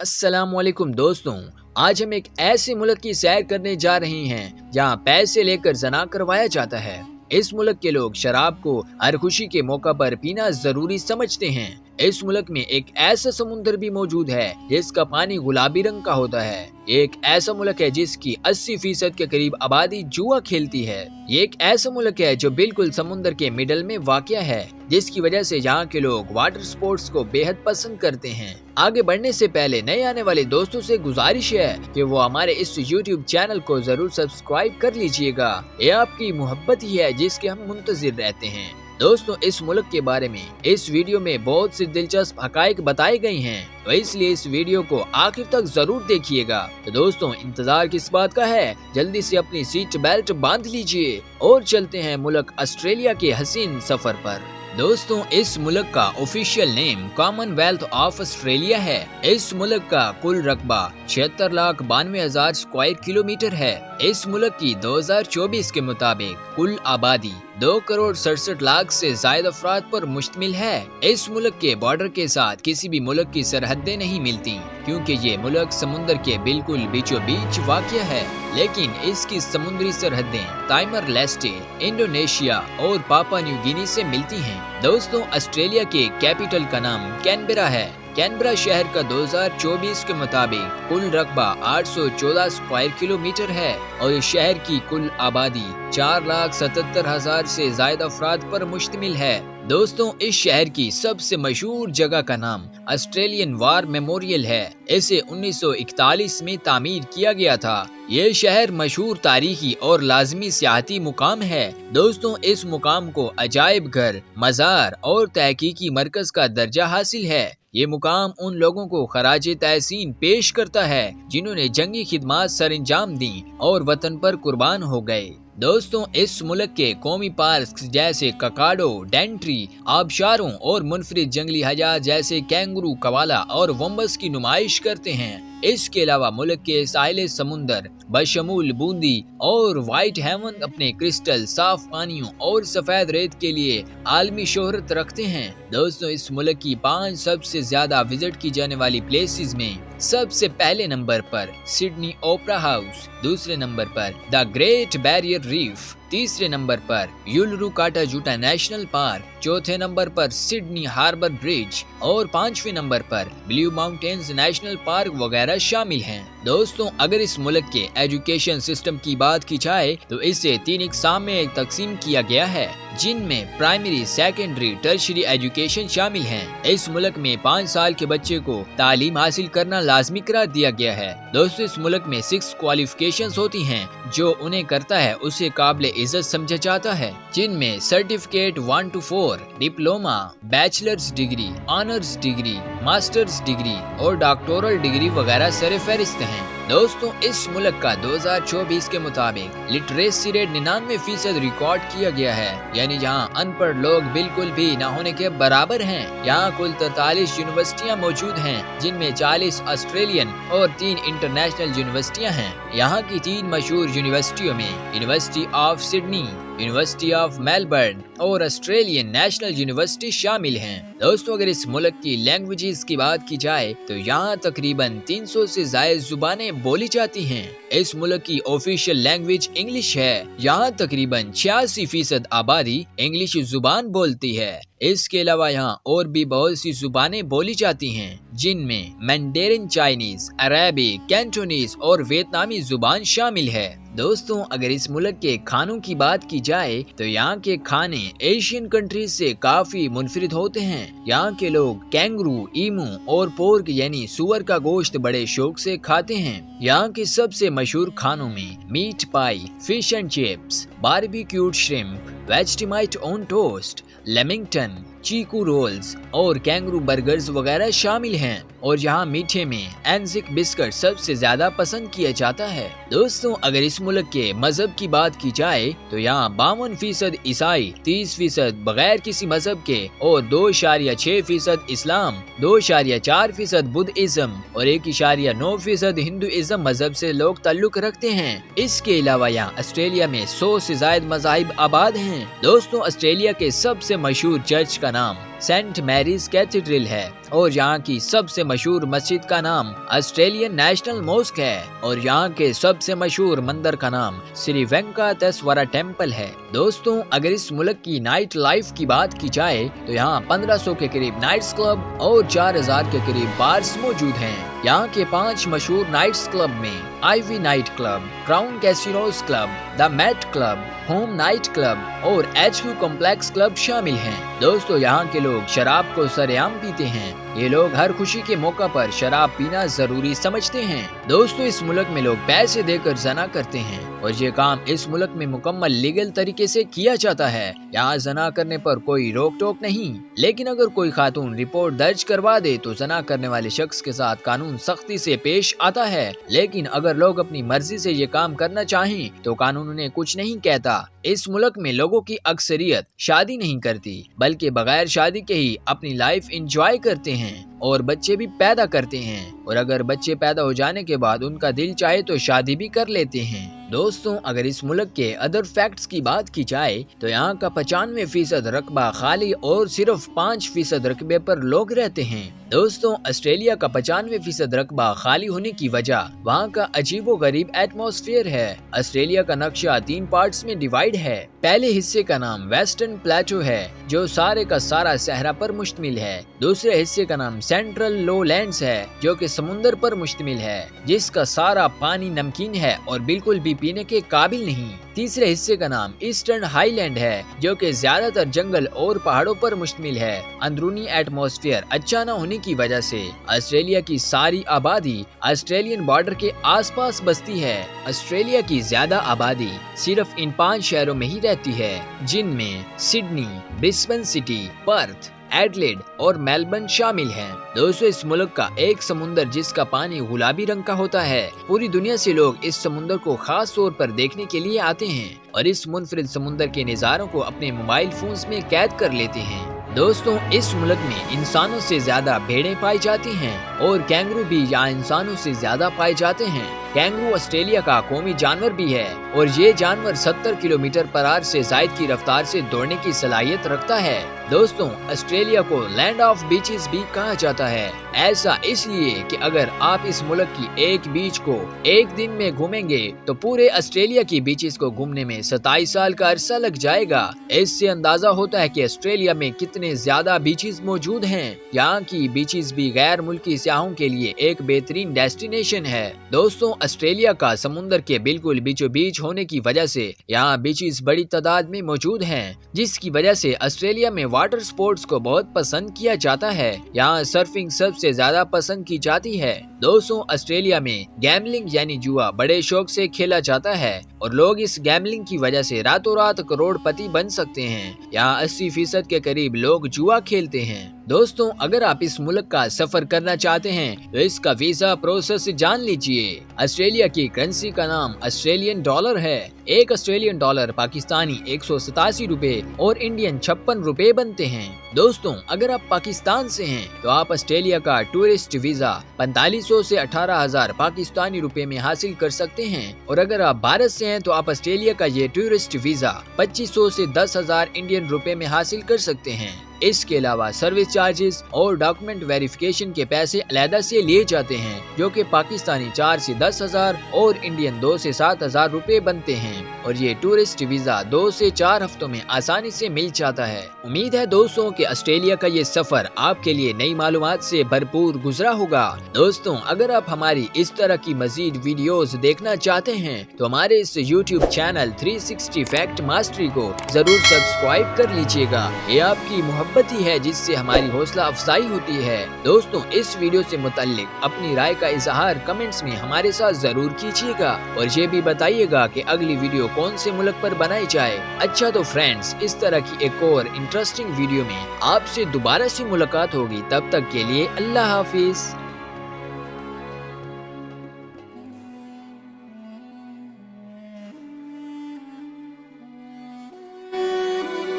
अस्सलाम वालेकुम दोस्तों। आज हम एक ऐसे मुल्क की सैर करने जा रहे हैं जहां पैसे लेकर जना करवाया जाता है। इस मुल्क के लोग शराब को हर खुशी के मौका पर पीना जरूरी समझते हैं। इस मुल्क में एक ऐसा समुंदर भी मौजूद है जिसका पानी गुलाबी रंग का होता है। ये एक ऐसा मुल्क है जिसकी 80% के करीब आबादी जुआ खेलती है। ये एक ऐसा मुल्क है जो बिल्कुल समुंदर के मिडल में वाक़या है, जिसकी वजह से यहाँ के लोग वाटर स्पोर्ट्स को बेहद पसंद करते हैं। आगे बढ़ने से पहले नए आने वाले दोस्तों से गुजारिश है कि वो हमारे इस YouTube चैनल को जरूर सब्सक्राइब कर लीजिएगा। ये आपकी मोहब्बत ही है जिसके हम मुंतजिर रहते हैं। दोस्तों, इस मुल्क के बारे में इस वीडियो में बहुत सी दिलचस्प हकाइक बताए गए हैं, तो इसलिए इस वीडियो को आखिर तक जरूर देखिएगा। तो दोस्तों, इंतजार किस बात का है, जल्दी से अपनी सीट बेल्ट बांध लीजिए और चलते हैं मुल्क ऑस्ट्रेलिया के हसीन सफर पर। दोस्तों, इस मुल्क का official name Commonwealth of Australia है। इस मुल्क का कुल रकबा 76,92,000 स्क्वायर किलोमीटर है। इस मुल्क की 2024 के मुताबिक कुल आबादी 2,67,00,000 से ज्यादा अफराद पर मुश्तमिल है। इस मुल्क के बॉर्डर के साथ किसी भी मुल्क की सरहदें नहीं मिलती, क्योंकि ये मुल्क समुंदर के बिल्कुल बीचों बीच वाक़या है। लेकिन इसकी समुद्री सरहदें टाइमर लेस्टे, इंडोनेशिया और पापा न्यू गिनी से मिलती हैं। दोस्तों, ऑस्ट्रेलिया के कैपिटल का नाम कैनबरा है। कैनबरा शहर का 2024 के मुताबिक कुल रकबा 814 स्क्वायर किलोमीटर है और इस शहर की कुल आबादी 4,77,000 से ज्यादा अफराद पर मुश्तमिल है। दोस्तों, इस शहर की सबसे मशहूर जगह का नाम ऑस्ट्रेलियन वार मेमोरियल है। इसे 1941 में तामीर किया गया था। ये शहर मशहूर तारीखी और लाजमी सियाहती मुकाम है। दोस्तों, इस मुकाम को अजायब घर, मज़ार और तहकीकी मरकज का दर्जा हासिल है। ये मुकाम उन लोगों को खराजे तहसीन पेश करता है जिन्होंने जंगी खिदमात सर अंजाम दी और वतन पर कुर्बान हो गए। दोस्तों, इस मुल्क के कौमी पार्क जैसे ककाडो, डेंट्री, आबशारों और मुनफरिद जंगली हयात जैसे कैंगरू, कवाला और वम्बस की नुमाइश करते हैं। इसके अलावा मुल्क के साहिल समुंदर बशमूल बूंदी और व्हाइट हेवन अपने क्रिस्टल, साफ पानियों और सफेद रेत के लिए आलमी शोहरत रखते हैं। दोस्तों, इस मुल्क की 5 सबसे ज्यादा विजिट की जाने वाली प्लेसेस में सबसे पहले नंबर पर सिडनी ओपेरा हाउस, दूसरे नंबर पर द ग्रेट बैरियर रीफ, तीसरे नंबर पर युलरू काटाजूटा नेशनल पार्क, चौथे नंबर पर सिडनी हार्बर ब्रिज और 5वें नंबर पर ब्लू माउंटेन्स नेशनल पार्क वगैरह शामिल हैं। दोस्तों, अगर इस मुल्क के एजुकेशन सिस्टम की बात की जाए तो इसे 3 अक़साम में तकसीम किया गया है, जिनमें प्राइमरी, सेकेंडरी, टर्शियरी एजुकेशन शामिल हैं। इस मुल्क में 5 साल के बच्चे को तालीम हासिल करना लाजमी करार दिया गया है। दोस्तों, इस मुल्क में 6 क्वालिफिकेशंस होती हैं जो उन्हें करता है उसे काबिल इज्जत समझा जाता है, जिनमें certificate 1 to 4, diploma, bachelors degree, honours degree, masters degree और डॉक्टोरल डिग्री वगैरह सर फहरिस्त हैं। दोस्तों, इस मुल्क का 2024 के मुताबिक लिटरेसी रेट 99% रिकॉर्ड किया गया है, यानी यहाँ अनपढ़ लोग बिल्कुल भी न होने के बराबर हैं। यहाँ कुल 43 यूनिवर्सिटियाँ मौजूद हैं, जिनमें 40 ऑस्ट्रेलियन और 3 इंटरनेशनल यूनिवर्सिटियाँ हैं। यहाँ की 3 मशहूर यूनिवर्सिटियों में university of Sydney, university of Melbourne और ऑस्ट्रेलियन नेशनल यूनिवर्सिटी शामिल हैं। दोस्तों, अगर इस मुल्क की लैंग्वेजेस की बात की जाए तो यहाँ तकरीबन 300 से ज्यादा जुबानें बोली जाती हैं। इस मुल्क की ऑफिशियल लैंग्वेज इंग्लिश है। यहाँ तकरीबन 86% आबादी इंग्लिश जुबान बोलती है। इसके अलावा यहाँ और भी बहुत सी जुबानें बोली जाती हैं, जिनमें मैंडेरिन चाइनीज, अरेबिक, कैंटोनीज और वियतनामी जुबान शामिल है। दोस्तों, अगर इस मुल्क के खानों की बात की जाए तो यहाँ के खाने एशियन कंट्रीज से काफी मुनफरिद होते हैं। यहाँ के लोग कैंगरू, ईमू और पोर्क यानी सुअर का गोश्त बड़े शौक से खाते हैं। यहाँ के सबसे मशहूर खानों में meat pie, fish and chips, barbecued shrimp, Vegemite on toast, lamington, Chiko rolls और कैंगरू बर्गर्स वगैरह शामिल हैं। और यहाँ मीठे में एंजिक बिस्कुट सबसे ज्यादा पसंद किया जाता है। दोस्तों, अगर इस मुल्क के मजहब की बात की जाए तो यहाँ 52% ईसाई, 30% बगैर किसी मजहब के और 2.6% इस्लाम, 2.4% बुद्धिज्म और 1.9% हिंदुइज्म मजहब से लोग ताल्लुक रखते हैं। इसके अलावा यहाँ ऑस्ट्रेलिया में 100 से ज्यादा मज़ाहिब आबाद हैं। दोस्तों, ऑस्ट्रेलिया के सबसे मशहूर चर्च का नाम सेंट मैरीज कैथेड्रल है। और यहाँ की सबसे मशहूर मस्जिद का नाम ऑस्ट्रेलियन नेशनल मॉस्क है और यहाँ के सबसे मशहूर मंदिर का नाम श्री वेंकटेश्वर टेम्पल है। दोस्तों, अगर इस मुल्क की नाइट लाइफ की बात की जाए तो यहाँ 1500 के करीब नाइट्स क्लब और 4000 के करीब बार्स मौजूद हैं। यहाँ के 5 मशहूर नाइट्स क्लब में Ivy night club, Crown casinos club, the Mat club, Home night club और HQ कॉम्प्लेक्स क्लब शामिल हैं। दोस्तों, यहाँ के लोग शराब को सरेआम पीते हैं। ये लोग हर खुशी के मौका पर शराब पीना जरूरी समझते हैं। दोस्तों, इस मुल्क में लोग पैसे देकर जना करते हैं और ये काम इस मुल्क में मुकम्मल लीगल तरीके से किया जाता है। यहाँ जना करने पर कोई रोक टोक नहीं, लेकिन अगर कोई खातून रिपोर्ट दर्ज करवा दे तो जना करने वाले शख्स के साथ कानून सख्ती से पेश आता है। लेकिन अगर लोग अपनी मर्जी से ये काम करना चाहें तो कानून उन्हें कुछ नहीं कहता। इस मुल्क में लोगों की अक्सरियत शादी नहीं करती, बल्कि बगैर शादी के ही अपनी लाइफ एंजॉय करते हैं और बच्चे भी पैदा करते हैं और अगर बच्चे पैदा हो जाने के बाद उनका दिल चाहे तो शादी भी कर लेते हैं। दोस्तों, अगर इस मुल्क के अदर फैक्ट्स की बात की जाए तो यहाँ का 95% रकबा खाली और सिर्फ 5% रकबे पर लोग रहते हैं। दोस्तों, ऑस्ट्रेलिया का 95% रकबा खाली होने की वजह वहाँ का अजीबो गरीब एटमॉस्फेयर है। ऑस्ट्रेलिया का नक्शा 3 पार्ट्स में डिवाइड है। पहले हिस्से का नाम वेस्टर्न प्लेटो है जो सारे का सारा सहरा पर मुश्तमिल है। दूसरे हिस्से का नाम सेंट्रल लोलैंड्स है जो कि समुंदर पर मुश्तमिल है, जिसका सारा पानी नमकीन है और बिल्कुल भी पीने के काबिल नहीं। तीसरे हिस्से का नाम ईस्टर्न हाईलैंड है जो कि ज्यादातर जंगल और पहाड़ों पर मुश्तमिल है। अंदरूनी एटमॉस्फेयर अच्छा न होने की वजह से ऑस्ट्रेलिया की सारी आबादी ऑस्ट्रेलियन बॉर्डर के आसपास बसती है। ऑस्ट्रेलिया की ज्यादा आबादी सिर्फ इन 5 शहरों में ही रहती है, जिनमें Sydney, Brisbane city, Perth, Adelaide और मेलबर्न शामिल हैं। दोस्तों, इस मुल्क का एक समुंदर जिसका पानी गुलाबी रंग का होता है, पूरी दुनिया से लोग इस समुंदर को खास तौर पर देखने के लिए आते हैं और इस मुनफरिद समुंदर के नज़ारों को अपने मोबाइल फोन्स में कैद कर लेते हैं। दोस्तों, इस मुल्क में इंसानों से ज्यादा भेड़ें पाई जाती हैं और कैंगरू भी यहाँ इंसानों से ज्यादा पाए जाते हैं। कैंगरू ऑस्ट्रेलिया का कौमी जानवर भी है और ये जानवर 70 किलोमीटर पर आवर से जायद की रफ्तार से दौड़ने की सलाहियत रखता है। दोस्तों, ऑस्ट्रेलिया को लैंड ऑफ बीचेस भी कहा जाता है। ऐसा इसलिए कि अगर आप इस मुल्क की एक बीच को एक दिन में घूमेंगे तो पूरे ऑस्ट्रेलिया की बीचेस को घूमने में 27 साल का अरसा लग जाएगा। इससे अंदाजा होता है कि ऑस्ट्रेलिया में कितने ज्यादा बीचेस मौजूद हैं। यहाँ की बीचेस भी गैर मुल्की सियाहों के लिए एक बेहतरीन डेस्टिनेशन है। दोस्तों, ऑस्ट्रेलिया का समुंदर के बिल्कुल बीचों बीच होने की वजह से यहाँ बीचेस बड़ी तादाद में मौजूद हैं, जिसकी वजह से ऑस्ट्रेलिया में वाटर स्पोर्ट्स को बहुत पसंद किया जाता है। यहाँ सर्फिंग सबसे ज्यादा पसंद की जाती है। दोस्तों, ऑस्ट्रेलिया में गैमलिंग यानी जुआ बड़े शौक से खेला जाता है और लोग इस गैमलिंग की वजह से रातों रात करोड़पति बन सकते हैं। यहाँ 80% के करीब लोग जुआ खेलते हैं। दोस्तों, अगर आप इस मुल्क का सफर करना चाहते हैं तो इसका वीजा प्रोसेस जान लीजिए। ऑस्ट्रेलिया की करेंसी का नाम ऑस्ट्रेलियन डॉलर है। एक ऑस्ट्रेलियन डॉलर पाकिस्तानी 187 रुपए और इंडियन 56 रुपए बनते हैं। दोस्तों, अगर आप पाकिस्तान से हैं तो आप ऑस्ट्रेलिया का टूरिस्ट वीजा 4500 से 18,000 पाकिस्तानी रुपए में हासिल कर सकते हैं और अगर आप भारत से हैं तो आप ऑस्ट्रेलिया का ये टूरिस्ट वीजा 2500 से 10,000 इंडियन रुपए में हासिल कर सकते हैं। इसके अलावा सर्विस चार्जेस और डॉक्यूमेंट वेरिफिकेशन के पैसे अलहदा से लिए जाते हैं, जो कि पाकिस्तानी 4 से 10,000 और इंडियन 2 से 7,000 रुपए बनते हैं और ये टूरिस्ट वीजा 2 से 4 हफ्तों में आसानी से मिल जाता है। उम्मीद है दोस्तों कि ऑस्ट्रेलिया का ये सफर आपके लिए नई मालूमात से भरपूर गुजरा होगा। दोस्तों, अगर आप हमारी इस तरह की मजीद वीडियोस देखना चाहते हैं तो हमारे इस YouTube चैनल 360 फैक्ट मास्टरी को जरूर सब्सक्राइब कर लीजिएगा। ये आपकी मोहब्बत ही है जिससे हमारी हौसला अफजाई होती है। दोस्तों, इस वीडियो से मुताल्लिक अपनी राय का इजहार कमेंट्स में हमारे साथ जरूर कीजिएगा और ये भी बताइएगा कि अगली वीडियो कौन से मुल्क पर बनाई जाए। अच्छा तो फ्रेंड्स, इस तरह की एक और इंटरेस्टिंग वीडियो में आपसे दोबारा से मुलाकात होगी। तब तक के लिए अल्लाह हाफिज।